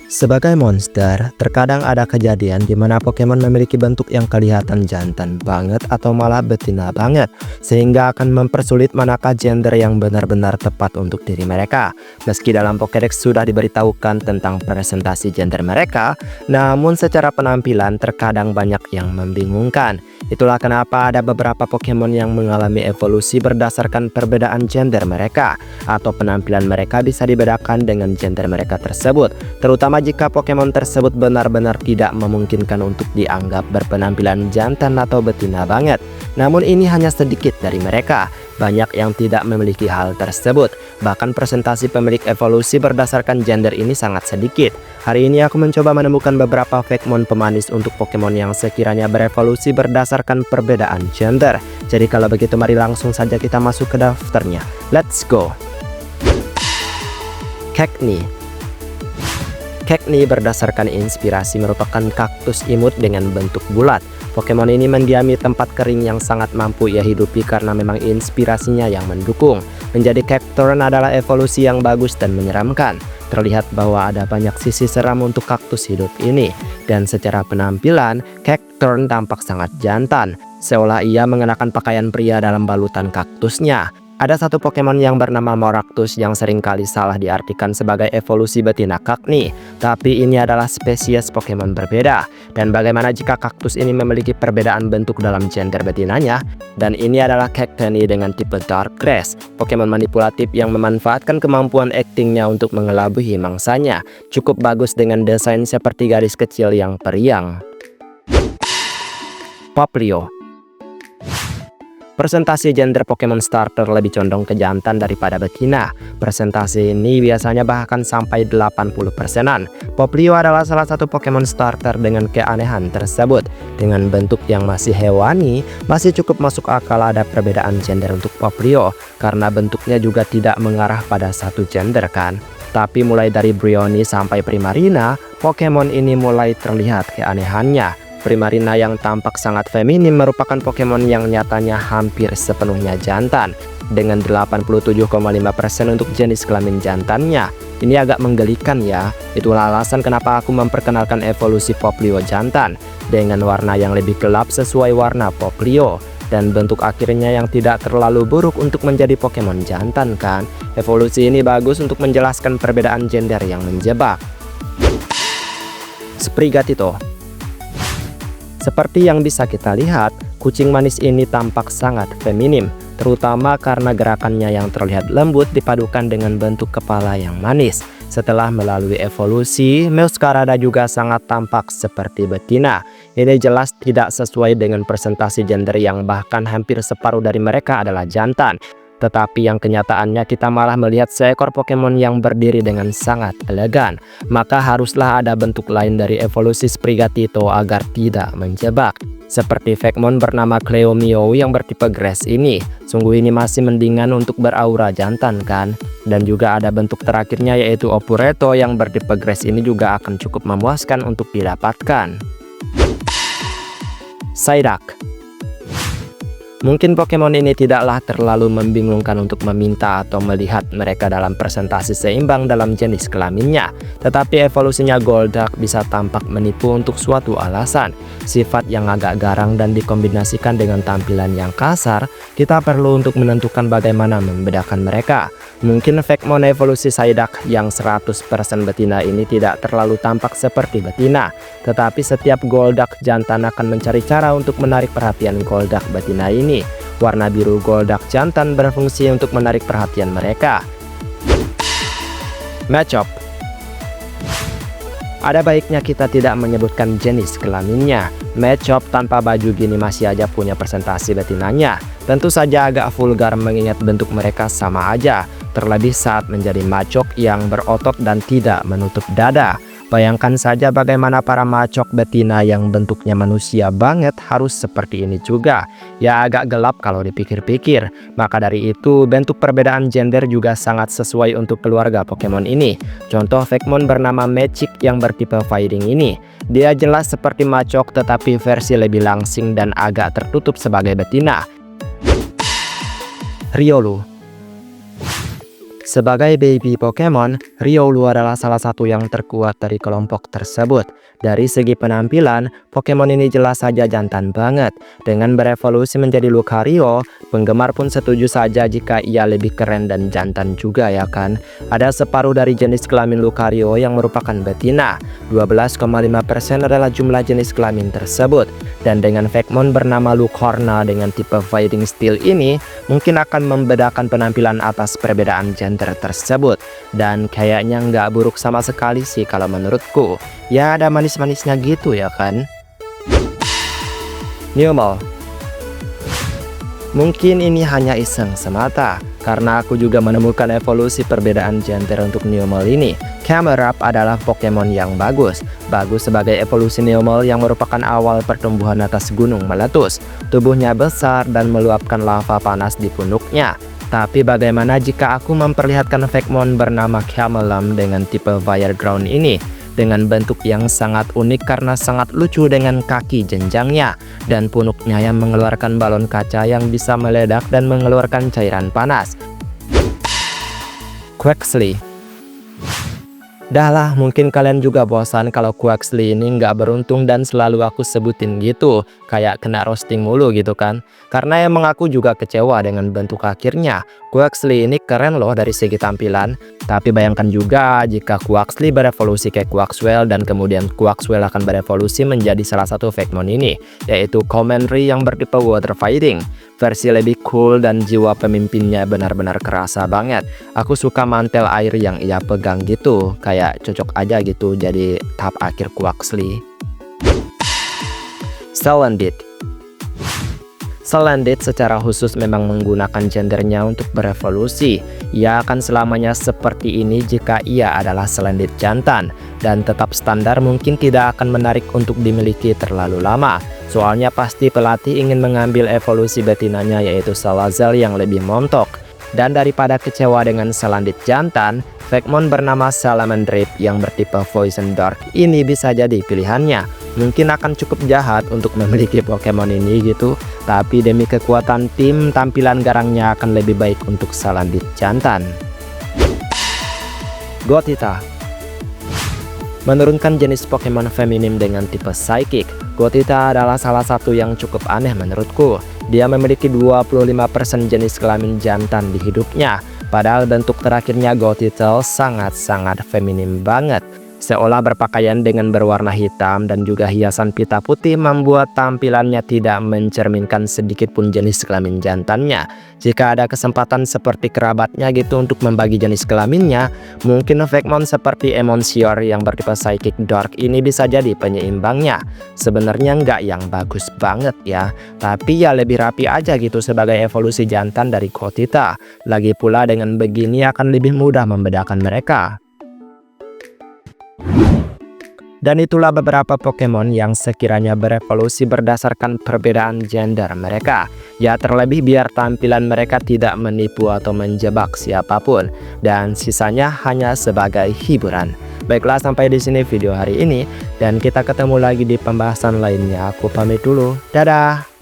Sebagai monster, terkadang ada kejadian di mana Pokemon memiliki bentuk yang kelihatan jantan banget atau malah betina banget, sehingga akan mempersulit manakah gender yang benar-benar tepat untuk diri mereka. Meski dalam Pokédex sudah diberitahukan tentang presentasi gender mereka, namun secara penampilan terkadang banyak yang membingungkan. Itulah kenapa ada beberapa Pokemon yang mengalami evolusi berdasarkan perbedaan gender mereka, atau penampilan mereka bisa dibedakan dengan gender mereka tersebut, terutama jika Pokemon tersebut benar-benar tidak memungkinkan untuk dianggap berpenampilan jantan atau betina banget. Namun ini hanya sedikit dari mereka, banyak yang tidak memiliki hal tersebut. Bahkan presentasi pemilik evolusi berdasarkan gender ini sangat sedikit. Hari ini aku mencoba menemukan beberapa Fakemon pemanis untuk Pokemon yang sekiranya berevolusi berdasarkan perbedaan gender. Jadi kalau begitu mari langsung saja kita masuk ke daftarnya. Let's go! Cacnea. Cacnea berdasarkan inspirasi merupakan kaktus imut dengan bentuk bulat. Pokemon ini mendiami tempat kering yang sangat mampu ia hidupi karena memang inspirasinya yang mendukung. Menjadi Cacturne adalah evolusi yang bagus dan menyeramkan. Terlihat bahwa ada banyak sisi seram untuk kaktus hidup ini. Dan secara penampilan, Cacturne tampak sangat jantan, seolah ia mengenakan pakaian pria dalam balutan kaktusnya. Ada satu Pokemon yang bernama Moractus yang seringkali salah diartikan sebagai evolusi betina Cacnea, tapi ini adalah spesies Pokemon berbeda. Dan bagaimana jika kaktus ini memiliki perbedaan bentuk dalam gender betinanya? Dan ini adalah Cacnea dengan tipe Dark Grass, Pokemon manipulatif yang memanfaatkan kemampuan aktingnya untuk mengelabui mangsanya. Cukup bagus dengan desain seperti garis kecil yang periang. Popplio. Presentasi gender Pokemon starter lebih condong ke jantan daripada betina. Presentasi ini biasanya bahkan sampai 80%-an. Popplio adalah salah satu Pokemon starter dengan keanehan tersebut. Dengan bentuk yang masih hewani, masih cukup masuk akal ada perbedaan gender untuk Popplio, karena bentuknya juga tidak mengarah pada satu gender kan. Tapi mulai dari Bryony sampai Primarina, Pokemon ini mulai terlihat keanehannya. Primarina yang tampak sangat feminim merupakan Pokemon yang nyatanya hampir sepenuhnya jantan, dengan 87,5% untuk jenis kelamin jantannya. Ini agak menggelikan ya. Itulah alasan kenapa aku memperkenalkan evolusi Popplio jantan, dengan warna yang lebih gelap sesuai warna Popplio, dan bentuk akhirnya yang tidak terlalu buruk untuk menjadi Pokemon jantan kan. Evolusi ini bagus untuk menjelaskan perbedaan gender yang menjebak. Sprigatito. Seperti yang bisa kita lihat, kucing manis ini tampak sangat feminim, terutama karena gerakannya yang terlihat lembut dipadukan dengan bentuk kepala yang manis. Setelah melalui evolusi, Meowscarada juga sangat tampak seperti betina. Ini jelas tidak sesuai dengan presentasi gender yang bahkan hampir separuh dari mereka adalah jantan. Tetapi yang kenyataannya kita malah melihat seekor Pokemon yang berdiri dengan sangat elegan. Maka haruslah ada bentuk lain dari evolusi Sprigatito agar tidak menjebak. Seperti Fakemon bernama Cleomio yang bertipe Grass ini. Sungguh ini masih mendingan untuk beraura jantan kan. Dan juga ada bentuk terakhirnya yaitu Opureto yang bertipe Grass ini juga akan cukup memuaskan untuk didapatkan. Psyduck. Mungkin Pokemon ini tidaklah terlalu membingungkan untuk meminta atau melihat mereka dalam presentasi seimbang dalam jenis kelaminnya. Tetapi evolusinya Golduck bisa tampak menipu untuk suatu alasan. Sifat yang agak garang dan dikombinasikan dengan tampilan yang kasar, kita perlu untuk menentukan bagaimana membedakan mereka. Mungkin Fakemon evolusi Psyduck yang 100% betina ini tidak terlalu tampak seperti betina. Tetapi setiap Golduck jantan akan mencari cara untuk menarik perhatian Golduck betina ini. Warna biru Golduck jantan berfungsi untuk menarik perhatian mereka. Machop. Ada baiknya kita tidak menyebutkan jenis kelaminnya. Machop tanpa baju gini masih aja punya presentasi betinanya. Tentu saja agak vulgar mengingat bentuk mereka sama aja. Terlebih saat menjadi Machop yang berotot dan tidak menutup dada. Bayangkan saja bagaimana para Machop betina yang bentuknya manusia banget harus seperti ini juga. Ya agak gelap kalau dipikir-pikir. Maka dari itu bentuk perbedaan gender juga sangat sesuai untuk keluarga Pokemon ini. Contoh Fakemon bernama Magic yang bertipe Fighting ini. Dia jelas seperti Machop tetapi versi lebih langsing dan agak tertutup sebagai betina. Riolu. Sebagai baby Pokemon, Riolu adalah salah satu yang terkuat dari kelompok tersebut. Dari segi penampilan, Pokemon ini jelas saja jantan banget. Dengan berevolusi menjadi Lucario, penggemar pun setuju saja jika ia lebih keren dan jantan juga ya kan. Ada separuh dari jenis kelamin Lucario yang merupakan betina. 12,5% adalah jumlah jenis kelamin tersebut. Dan dengan Vekmon bernama Lucorna dengan tipe Fighting Steel ini, mungkin akan membedakan penampilan atas perbedaan gender tersebut. Dan kayaknya nggak buruk sama sekali sih kalau menurutku. Ya ada manis-manisnya gitu ya kan. Numel. Mungkin ini hanya iseng semata, karena aku juga menemukan evolusi perbedaan gender untuk Numel ini. Camerupt adalah Pokemon yang bagus. Bagus sebagai evolusi Numel yang merupakan awal pertumbuhan atas gunung meletus. Tubuhnya besar dan meluapkan lava panas di punuknya. Tapi bagaimana jika aku memperlihatkan Vekmon bernama Camelum dengan tipe Fire Ground ini? Dengan bentuk yang sangat unik karena sangat lucu dengan kaki jenjangnya dan punuknya yang mengeluarkan balon kaca yang bisa meledak dan mengeluarkan cairan panas. Quaxly. Dah lah, mungkin kalian juga bosan kalau Quaxly ini nggak beruntung dan selalu aku sebutin gitu, kayak kena roasting mulu gitu kan. Karena emang aku juga kecewa dengan bentuk akhirnya. Quaxly ini keren loh dari segi tampilan, tapi bayangkan juga jika Quaxly berevolusi ke Quaxwell dan kemudian Quaxwell akan berevolusi menjadi salah satu Vekmon ini, yaitu Commandery yang bertipe Water Fighting. Versi lebih cool dan jiwa pemimpinnya benar-benar kerasa banget. Aku suka mantel air yang ia pegang gitu, kayak cocok aja gitu jadi tahap akhir Quaxly. Salandit. Salandit secara khusus memang menggunakan gendernya untuk berevolusi. Ia akan selamanya seperti ini jika ia adalah Salandit jantan, dan tetap standar mungkin tidak akan menarik untuk dimiliki terlalu lama. Soalnya pasti pelatih ingin mengambil evolusi betinanya yaitu Salazzle yang lebih montok. Dan daripada kecewa dengan Salandit jantan, Vekmon bernama Salamandreep yang bertipe Poison Dark ini bisa jadi pilihannya. Mungkin akan cukup jahat untuk memiliki Pokemon ini gitu, tapi demi kekuatan tim, tampilan garangnya akan lebih baik untuk Salandit jantan. Gothita. Menurunkan jenis Pokemon feminim dengan tipe Psychic, Gothita adalah salah satu yang cukup aneh menurutku. Dia memiliki 25% jenis kelamin jantan di hidupnya, padahal bentuk terakhirnya Gothita sangat-sangat feminim banget. Seolah berpakaian dengan berwarna hitam dan juga hiasan pita putih membuat tampilannya tidak mencerminkan sedikit pun jenis kelamin jantannya. Jika ada kesempatan seperti kerabatnya gitu untuk membagi jenis kelaminnya, mungkin Vekmon seperti Emonsure yang bertipe Psychic Dark ini bisa jadi penyeimbangnya. Sebenarnya nggak yang bagus banget ya, tapi ya lebih rapi aja gitu sebagai evolusi jantan dari Gothita. Lagi pula dengan begini akan lebih mudah membedakan mereka. Dan itulah beberapa Pokemon yang sekiranya berevolusi berdasarkan perbedaan gender mereka. Ya terlebih biar tampilan mereka tidak menipu atau menjebak siapapun. Dan sisanya hanya sebagai hiburan. Baiklah, sampai di sini video hari ini. Dan kita ketemu lagi di pembahasan lainnya. Aku pamit dulu. Dadah!